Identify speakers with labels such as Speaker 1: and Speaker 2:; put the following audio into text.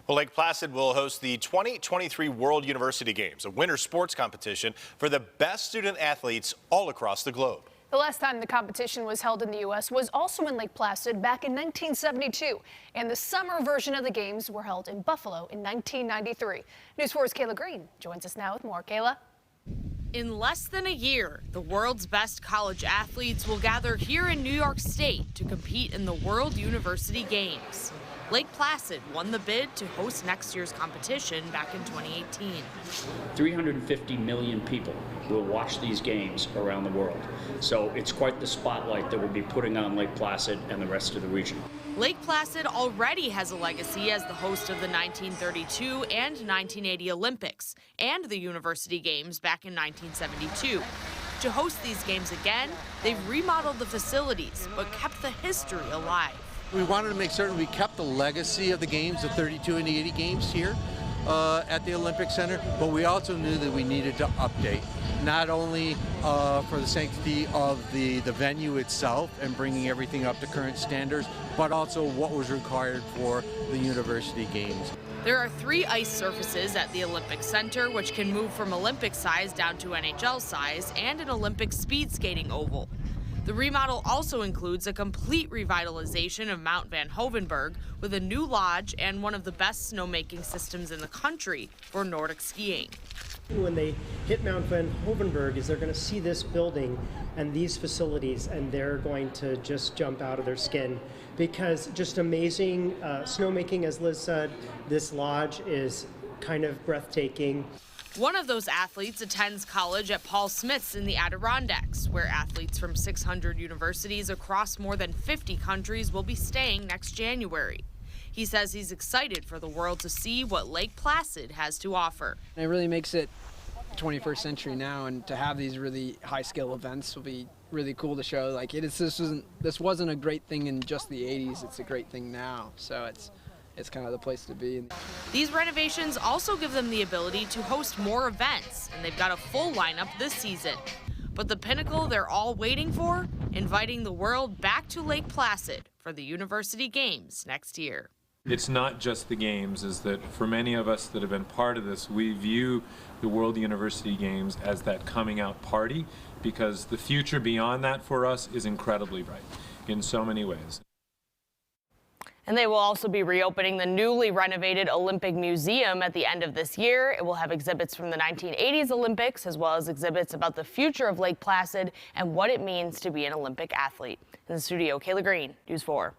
Speaker 1: Well, Lake Placid will host the 2023 World University Games, a winter sports competition for the best student athletes all across the globe.
Speaker 2: The last time the competition was held in the U.S. was also in Lake Placid back in 1972, and the summer version of the games were held in Buffalo in 1993. News 4's Kayla Green joins us now with more. Kayla?
Speaker 3: In less than a year, the world's best college athletes will gather here in New York State to compete in the World University Games. Lake Placid won the bid to host next year's competition back in 2018.
Speaker 4: 350 million people will watch these games around the world. So it's quite the spotlight that we'll be putting on Lake Placid and the rest of the region.
Speaker 3: Lake Placid already has a legacy as the host of the 1932 and 1980 Olympics and the University Games back in 1972. To host these games again, they've remodeled the facilities but kept the history alive.
Speaker 5: We wanted to make certain we kept the legacy of the games, the 32 and the 80 games here at the Olympic Center, but we also knew that we needed to update, not only for the sanctity of the venue itself and bringing everything up to current standards, but also what was required for the University Games.
Speaker 3: There are 3 ice surfaces at the Olympic Center, which can move from Olympic size down to NHL size, and an Olympic speed skating oval. The remodel also includes a complete revitalization of Mount VANHOEVENBERG with a new lodge and one of the best snowmaking systems in the country for Nordic skiing.
Speaker 6: When they hit Mount VANHOEVENBERG, is they're going to see this building and these facilities, and they're going to just jump out of their skin, because just amazing snowmaking, as Liz said. This lodge is kind of breathtaking.
Speaker 3: One of those athletes attends college at Paul Smith's in the Adirondacks, where athletes from 600 universities across more than 50 countries will be staying next January. He says he's excited for the world to see what Lake Placid has to offer.
Speaker 7: It really makes it 21st century now, and to have these really high-scale events will be really cool to show. Like this wasn't a great thing in just the 80s, it's a great thing now. So it's kind of the place to be.
Speaker 3: These renovations also give them the ability to host more events, and they've got a full lineup this season. But the pinnacle they're all waiting for, inviting the world back to Lake Placid for the University Games next year.
Speaker 8: It's not just the games, is that for many of us that have been part of this, we view the World University Games as that coming out party, because the future beyond that for us is incredibly bright in so many ways.
Speaker 3: And they will also be reopening the newly renovated Olympic Museum at the end of this year. It will have exhibits from the 1980s Olympics, as well as exhibits about the future of Lake Placid and what it means to be an Olympic athlete. In the studio, Kayla Green, News 4.